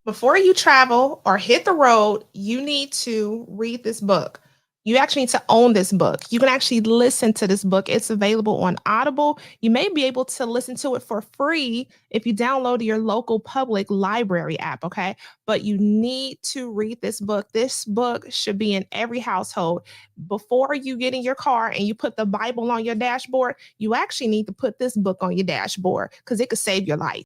Before you travel or hit the road, you need to read this book. You actually need to own this book. You can actually listen to this book. It's available on Audible. You may be able to listen to it for free if you download your local public library app, okay? But you need to read this book. This book should be in every household. Before you get in your car and you put the Bible on your dashboard, you actually need to put this book on your dashboard because it could save your life.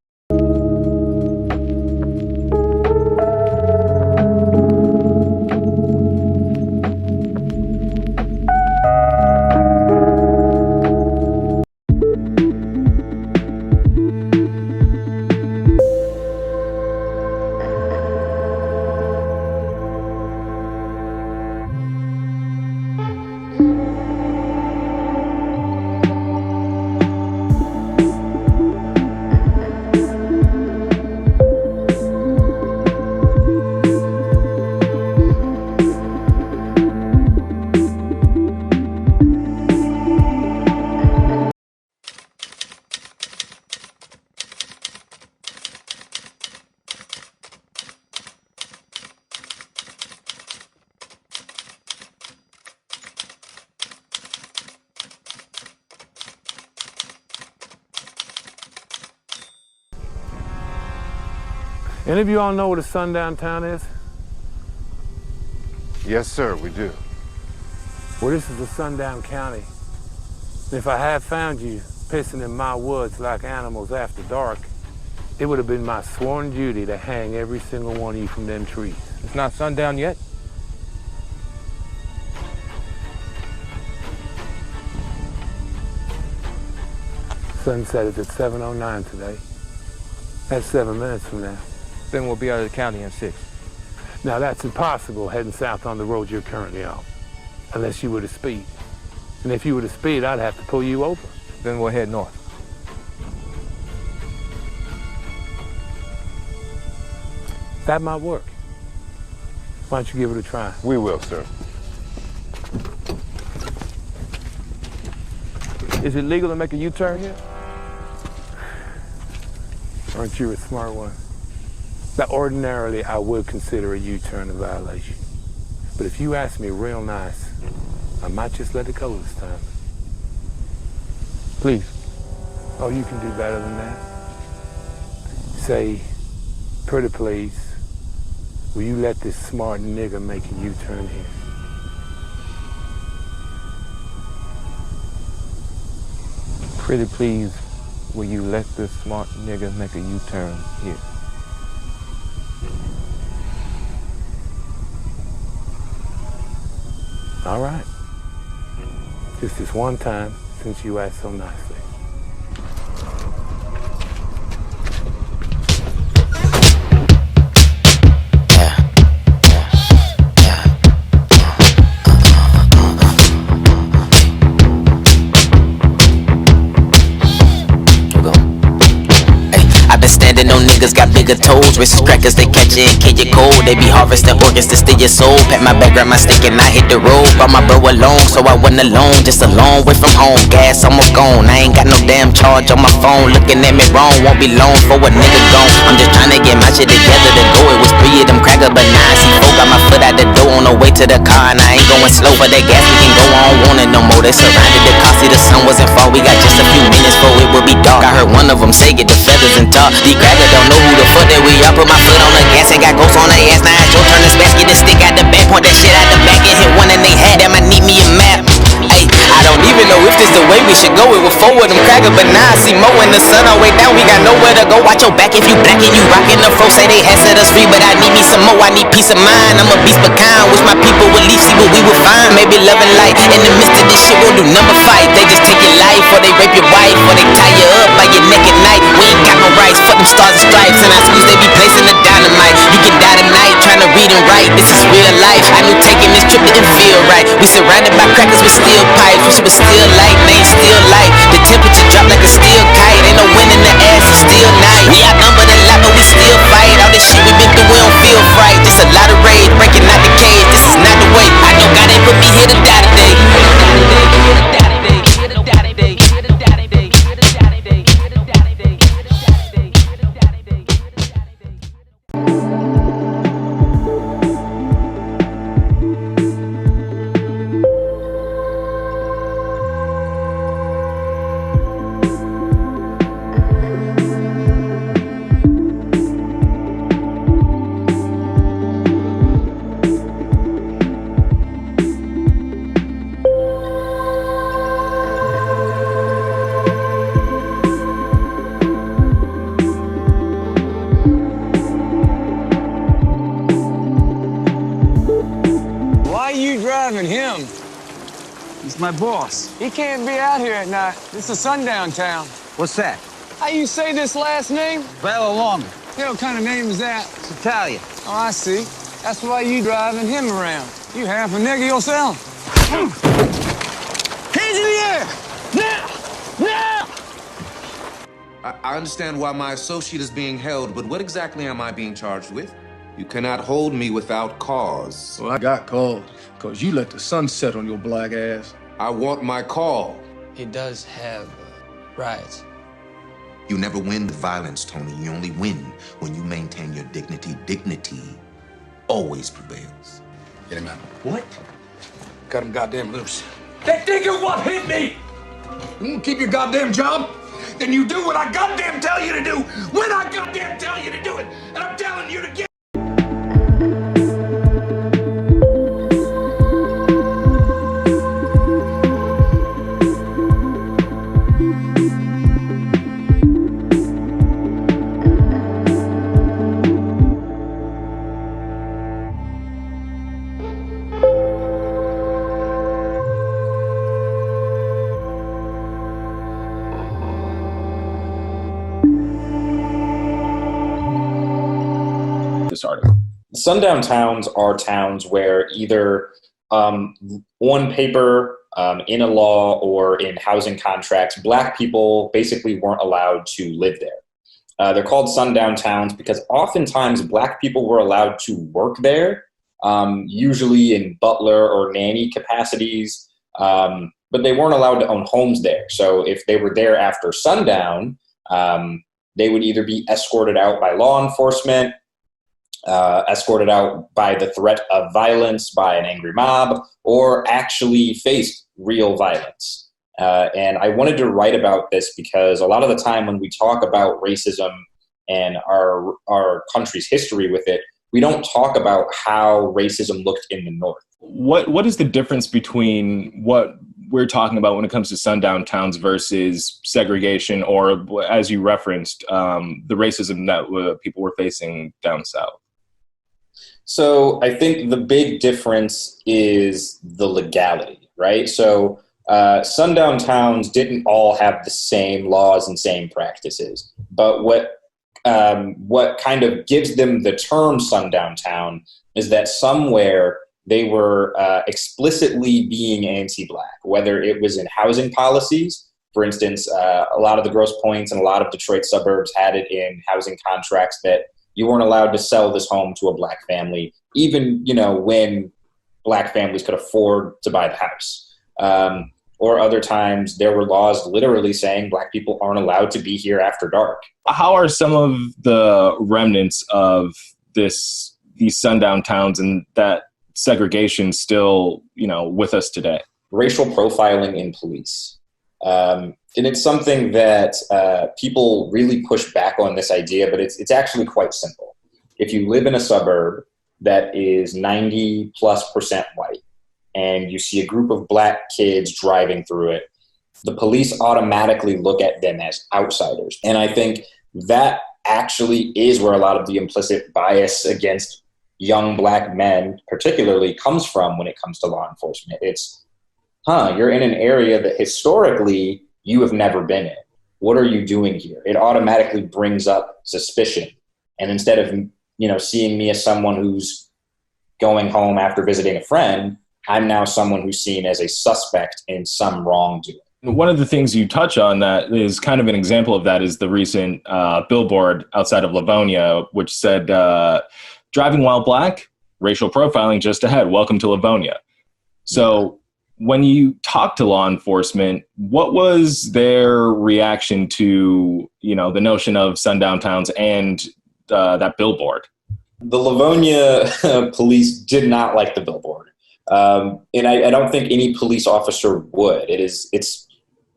Any of you all know what a sundown town is? Yes, sir, we do. Well, this is a sundown county. And if I had found you pissing in my woods like animals after dark, it would have been my sworn duty to hang every single one of you from them trees. It's not sundown yet? Sunset is at 7:09 today. That's 7 minutes from now. Then we'll be out of the county in 6. Now that's impossible heading south on the road you're currently on, unless you were to speed. And if you were to speed, I'd have to pull you over. Then we'll head north. That might work. Why don't you give it a try? We will, sir. Is it legal to make a U-turn here? Aren't you a smart one? Now, ordinarily, I would consider a U-turn a violation. But if you ask me real nice, I might just let it go this time. Please. Oh, you can do better than that. Say, pretty please, will you let this smart nigga make a U-turn here? Pretty please, will you let this smart nigga make a U-turn here? All right. Just this one time, since you asked so nicely. No niggas got bigger toes, racist crackers, they catch you and kill you cold. They be harvesting organs to steal your soul. Pat my back, grab my stick and I hit the road. Brought my bro along, so I wasn't alone. Just a long way from home, gas almost gone. I ain't got no damn charge on my phone. Looking at me wrong, won't be long for a nigga gone. I'm just trying to get my shit together to go. It was 3 of them cracker, but 9 C4 got my foot out the door on the way to the car. And I ain't going slow for that gas, we can go on, want it no more. They surrounded the car, see the sun wasn't far. We got just a few minutes before it would be dark. I heard one of them say, get the feathers and talk. These crackers don't know who the fuck that we are. Put my foot on the gas and got ghosts on the ass. Now it's your turn to smash. Get the stick out the back, point that shit out the back and hit one in they head. Damn, I need me a map. Ay, I don't even know if this the way we should go. It was 4 of them crackers, but now I see more in the sun all the way down. We got nowhere to go. Watch your back if you black and you rockin' the fro. Say they had set us free, but I need me some more. I need peace of mind. I'm a beast but kind. Wish my people would leave, see what we would find. Maybe love and light. In the midst of this shit, we'll do number 5. They just take your life, or they rape your wife, or they tie you up by your neck at night. We ain't got no rights. Fuck them stars and stripes, and I suppose they be placing the dynamite. You can die tonight trying to read and write. This is real life. I knew taking this trip didn't feel right. We surrounded by crackers with steel pipes. Wish it was still light, man, still light. The temperature dropped like a steel kite. Ain't no wind in the ass, it's still night. We outnumbered a lot, but we still fight. All this shit we been through, we don't feel fright. Just a lot of rage, breaking out the cage. This is not the way. I know God ain't put me here to die today. driving him. He's my boss. He can't be out here at night. This is Sundown Town. What's that? How you say this last name? Bella. Yeah, what kind of name is that? It's Italian. Oh, I see. That's why you driving him around. You half a nigger yourself. Hands in the air! Now! Now! I understand why my associate is being held, but what exactly am I being charged with? You cannot hold me without cause. Well, I got called, because you let the sun set on your black ass. I want my call. He does have rights. You never win with violence, Tony. You only win when you maintain your dignity. Dignity always prevails. Get him out. What? Cut him goddamn loose. That nigga what hit me! You wanna keep your goddamn job? Then you do what I goddamn tell you to do, when I goddamn tell you to do it. And I'm telling you to get... This article. Sundown towns are towns where either on paper, in a law, or in housing contracts, Black people basically weren't allowed to live there. They're called sundown towns because oftentimes Black people were allowed to work there, usually in butler or nanny capacities, but they weren't allowed to own homes there. So if they were there after sundown, they would either be escorted out by law enforcement, escorted out by the threat of violence by an angry mob, or actually faced real violence. And I wanted to write about this because a lot of the time when we talk about racism and our country's history with it, we don't talk about how racism looked in the North. What is the difference between what we're talking about when it comes to sundown towns versus segregation, or as you referenced, the racism that people were facing down south? So I think the big difference is the legality, right? So sundown towns didn't all have the same laws and same practices, but what kind of gives them the term sundown town is that somewhere they were explicitly being anti-Black, whether it was in housing policies. For instance, a lot of the Grosse Pointes and a lot of Detroit suburbs had it in housing contracts that you weren't allowed to sell this home to a Black family, even, when Black families could afford to buy the house. Or other times there were laws literally saying Black people aren't allowed to be here after dark. How are some of the remnants of these sundown towns and that segregation still, with us today? Racial profiling in police. And it's something that people really push back on this idea, but it's actually quite simple. If you live in a suburb that is 90+% white and you see a group of Black kids driving through it, the police automatically look at them as outsiders. And I think that actually is where a lot of the implicit bias against young Black men particularly comes from when it comes to law enforcement. It's, you're in an area that historically you have never been in. What are you doing here? It automatically brings up suspicion. And instead of, seeing me as someone who's going home after visiting a friend, I'm now someone who's seen as a suspect in some wrongdoing. One of the things you touch on that is kind of an example of that is the recent billboard outside of Livonia, which said, driving while Black, racial profiling just ahead. Welcome to Livonia. So when you talk to law enforcement, what was their reaction to, the notion of sundown towns and that billboard? The Livonia police did not like the billboard. And I don't think any police officer would. It's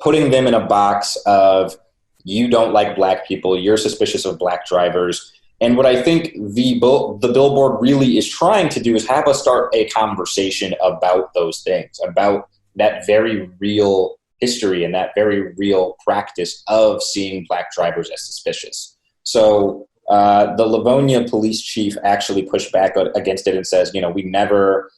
putting them in a box of, you don't like Black people, you're suspicious of Black drivers. And what I think the billboard really is trying to do is have us start a conversation about those things, about that very real history and that very real practice of seeing Black drivers as suspicious. So the Livonia police chief actually pushed back against it and says, we never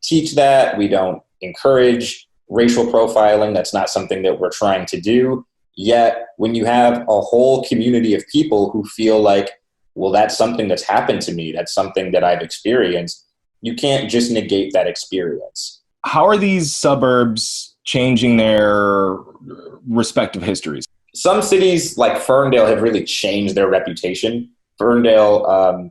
teach that. We don't encourage racial profiling. That's not something that we're trying to do. Yet, when you have a whole community of people who feel like, well, that's something that's happened to me, that's something that I've experienced, you can't just negate that experience. How are these suburbs changing their respective histories? Some cities like Ferndale have really changed their reputation. Ferndale,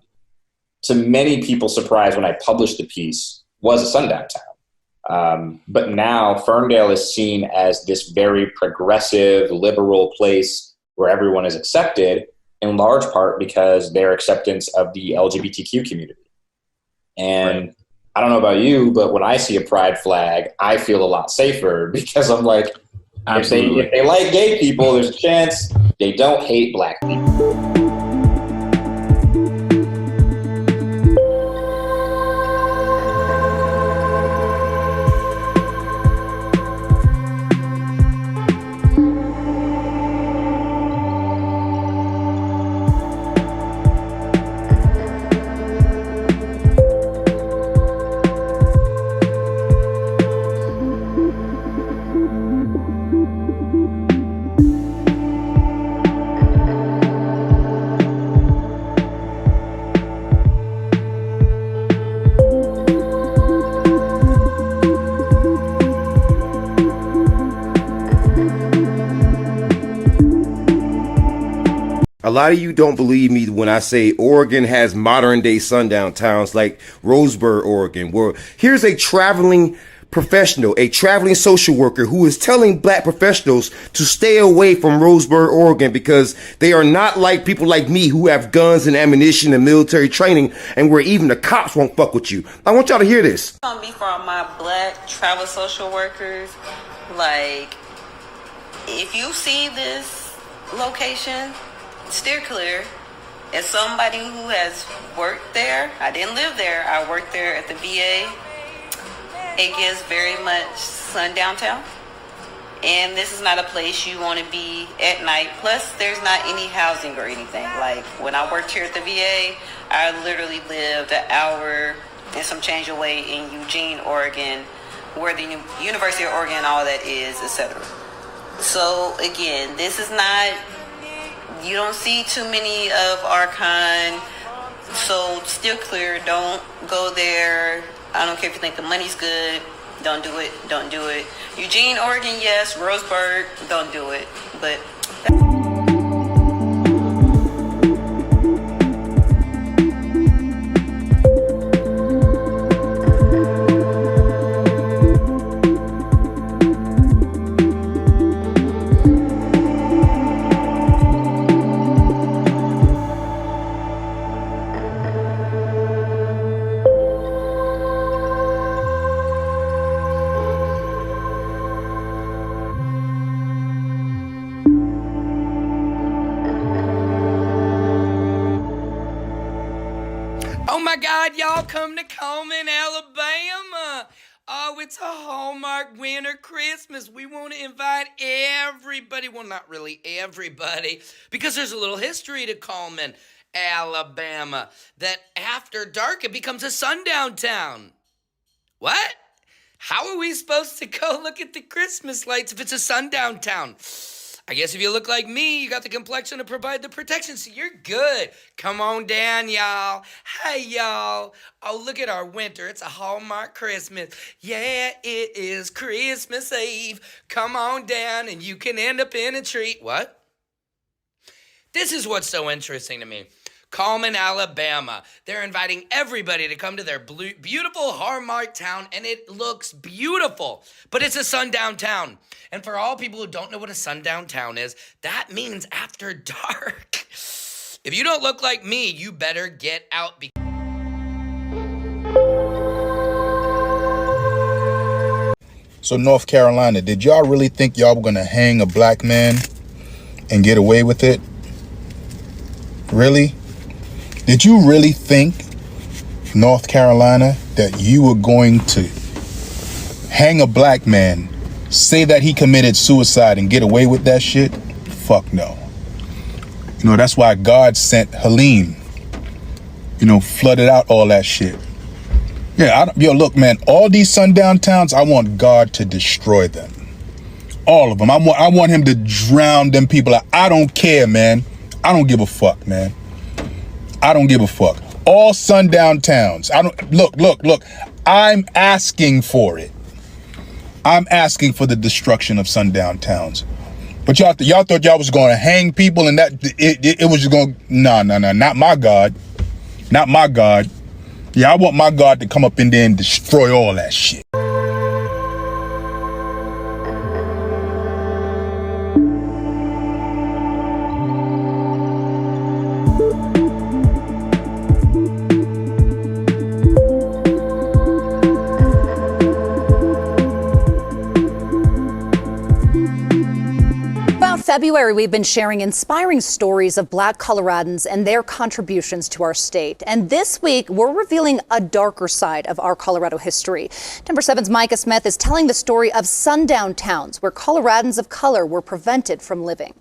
to many people's surprise when I published the piece, was a sundown town. But now Ferndale is seen as this very progressive, liberal place where everyone is accepted, in large part because their acceptance of the LGBTQ community. And right. I don't know about you, but when I see a pride flag, I feel a lot safer because I'm like, if they like gay people, there's a chance they don't hate black people. A lot of you don't believe me when I say Oregon has modern day sundown towns like Roseburg, Oregon, where here's a traveling professional, a traveling social worker who is telling black professionals to stay away from Roseburg, Oregon, because they are not like people like me who have guns and ammunition and military training, and where even the cops won't fuck with you. I want y'all to hear this. It's gonna be for my black travel social workers. Like, if you see this location, steer clear. As somebody who has worked there, I didn't live there, I worked there at the VA. It gives very much Sundown Town. And this is not a place you want to be at night. Plus, there's not any housing or anything. Like, when I worked here at the VA, I literally lived an hour and some change away in Eugene, Oregon, where the University of Oregon, all that is, etc. So, again, this is not... You don't see too many of our kind, so steer clear. Don't go there. I don't care if you think the money's good. Don't do it. Don't do it. Eugene, Oregon, yes. Roseburg, don't do it. But... Oh my God, y'all come to Coleman, Alabama. Oh, it's a Hallmark winter Christmas. We want to invite everybody. Well, not really everybody, because there's a little history to Coleman, Alabama, that after dark it becomes a sundown town. What? How are we supposed to go look at the Christmas lights if it's a sundown town? I guess if you look like me, you got the complexion to provide the protection, so you're good. Come on down, y'all. Hey, y'all. Oh, look at our winter. It's a Hallmark Christmas. Yeah, it is Christmas Eve. Come on down, and you can end up in a tree. What? This is what's so interesting to me. Coleman, Alabama. They're inviting everybody to come to their beautiful Hallmark town, and it looks beautiful, but it's a sundown town. And for all people who don't know what a sundown town is, that means after dark. If you don't look like me, you better get out. So North Carolina, did y'all really think y'all were gonna hang a black man and get away with it? Really? Did you really think, North Carolina, that you were going to hang a black man, say that he committed suicide and get away with that shit? Fuck no. You know, that's why God sent Helene, flooded out all that shit. Yeah, look, man, all these sundown towns, I want God to destroy them. All of them. I want him to drown them people out. I don't care, man. I don't give a fuck, man. I don't give a fuck. All sundown towns. Look. I'm asking for it. I'm asking for the destruction of sundown towns. But y'all thought y'all was going to hang people and that it was just going, no, not my God. Not my God. Yeah, I want my God to come up in there and destroy all that shit. February, we've been sharing inspiring stories of Black Coloradans and their contributions to our state. And this week, we're revealing a darker side of our Colorado history. Denver 7's Micah Smith is telling the story of Sundown Towns, where Coloradans of color were prevented from living.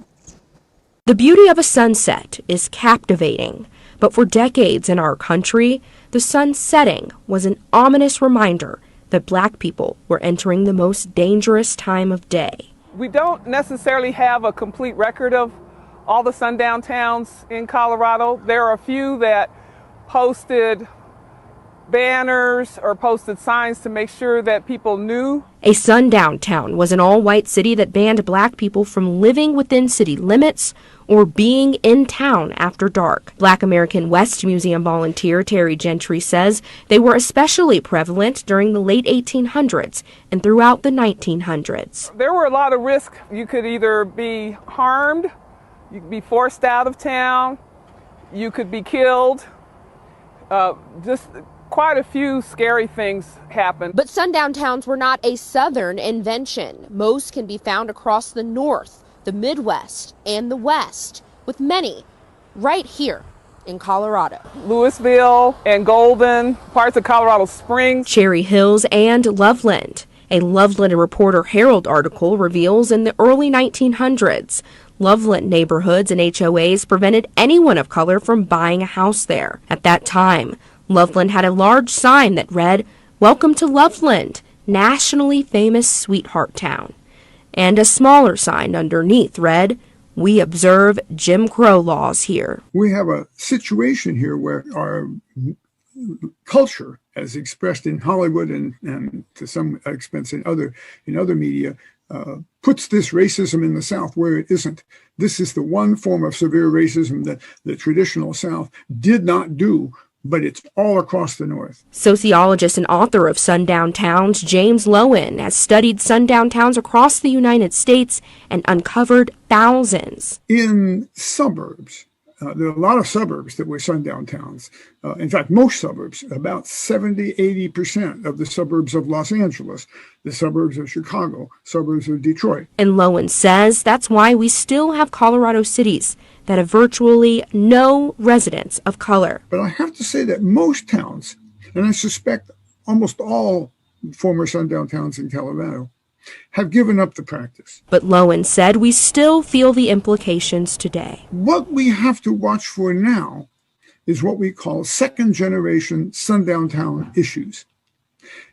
The beauty of a sunset is captivating, but for decades in our country, the sun setting was an ominous reminder that Black people were entering the most dangerous time of day. We don't necessarily have a complete record of all the sundown towns in Colorado. There are a few that posted banners or posted signs to make sure that people knew. A sundown town was an all-white city that banned Black people from living within city limits or being in town after dark. Black American West Museum volunteer Terry Gentry says they were especially prevalent during the late 1800s and throughout the 1900s. There were a lot of risks. You could either be harmed, you could be forced out of town, you could be killed. Just quite a few scary things happened. But sundown towns were not a southern invention. Most can be found across the north, the Midwest, and the West, with many right here in Colorado. Louisville and Golden, parts of Colorado Springs, Cherry Hills, and Loveland. A Loveland Reporter Herald article reveals in the early 1900s, Loveland neighborhoods and HOAs prevented anyone of color from buying a house there. At that time, Loveland had a large sign that read, "Welcome to Loveland, nationally famous sweetheart town." And a smaller sign underneath read, "We observe Jim Crow laws here." We have a situation here where our culture, as expressed in Hollywood and to some extent in other media, puts this racism in the South where it isn't. This is the one form of severe racism that the traditional South did not do, but it's all across the North. Sociologist and author of Sundown Towns, James Lowen, has studied sundown towns across the United States and uncovered thousands. In suburbs, there are a lot of suburbs that were sundown towns. In fact, most suburbs, about 70-80% of the suburbs of Los Angeles, the suburbs of Chicago, suburbs of Detroit. And Lowen says that's why we still have Colorado cities that have virtually no residents of color. But I have to say that most towns, and I suspect almost all former sundown towns in Colorado, have given up the practice. But Lowen said we still feel the implications today. What we have to watch for now is what we call second-generation sundown town issues.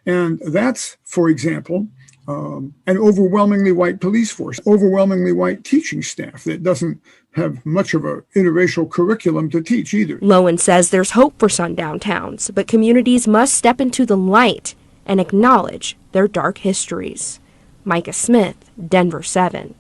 And that's, for example, an overwhelmingly white police force, overwhelmingly white teaching staff that doesn't have much of a interracial curriculum to teach either. Lowen says there's hope for sundown towns, but communities must step into the light and acknowledge their dark histories. Micah Smith, Denver 7.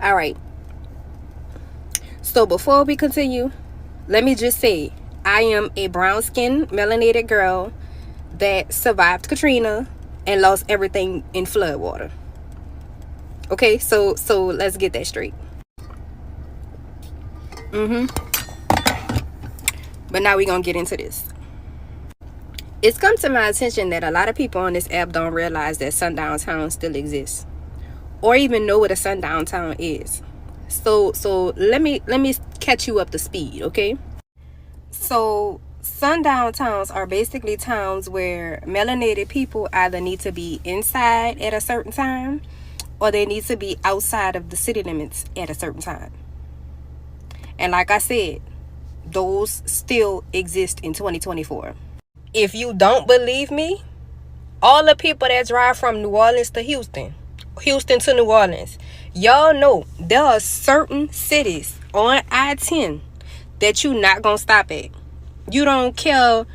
All right. So before we continue, let me just say I am a brown-skinned, melanated girl that survived Katrina and lost everything in floodwater. Okay, so let's get that straight. But now we're gonna get into this. It's come to my attention that a lot of people on this app don't realize that Sundown Towns still exists, or even know what a sundown town is. So let me catch you up to speed, okay? So sundown towns are basically towns where melanated people either need to be inside at a certain time, or they need to be outside of the city limits at a certain time. And like I said, those still exist in 2024. If you don't believe me, all the people that drive from New Orleans to Houston to New Orleans, y'all know there are certain cities on I-10 that you not gonna stop at. You don't care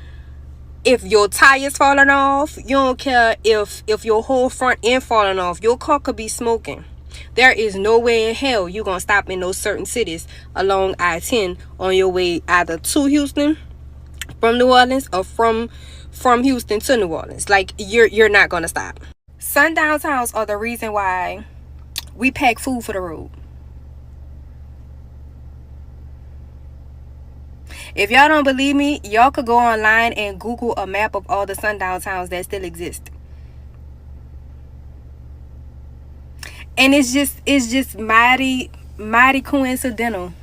if your tires falling off. You don't care if your whole front end falling off. Your car could be smoking. There is no way in hell you gonna stop in those certain cities along I-10 on your way either to Houston from New Orleans or from Houston to New Orleans. Like, you're not gonna stop. Sundown towns are the reason why we pack food for the road. If y'all don't believe me, y'all could go online and Google a map of all the sundown towns that still exist. And it's just mighty coincidental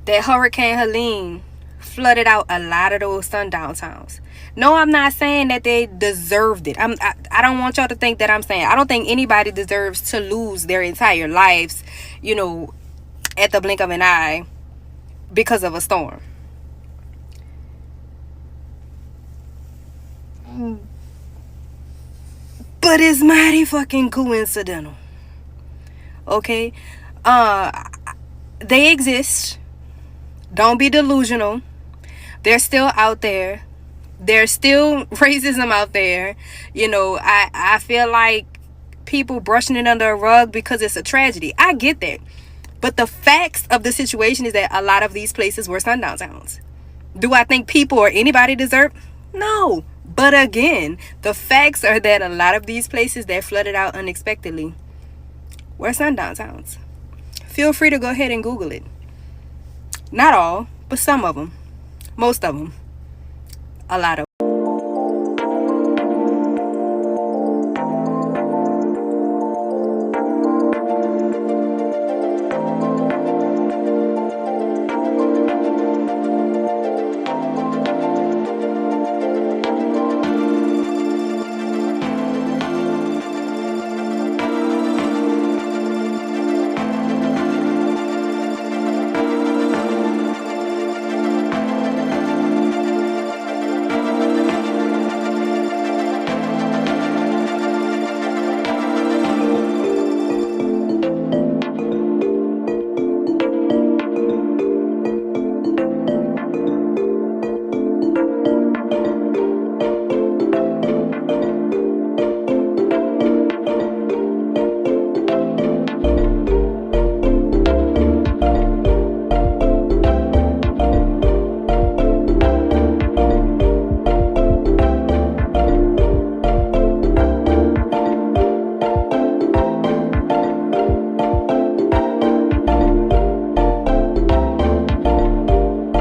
that Hurricane Helene flooded out a lot of those sundown towns. No, I'm not saying that they deserved it. I don't want y'all to think that I'm saying. I don't think anybody deserves to lose their entire lives, at the blink of an eye because of a storm. But it's mighty fucking coincidental. Okay? They exist. Don't be delusional. They're still out there. There's still racism out there. I feel like people brushing it under a rug because it's a tragedy. I get that. But the facts of the situation is that a lot of these places were sundown towns. Do I think people or anybody deserve? No. But again, the facts are that a lot of these places that flooded out unexpectedly were sundown towns. Feel free to go ahead and Google it. Not all, but some of them. Most of them. A lot of them.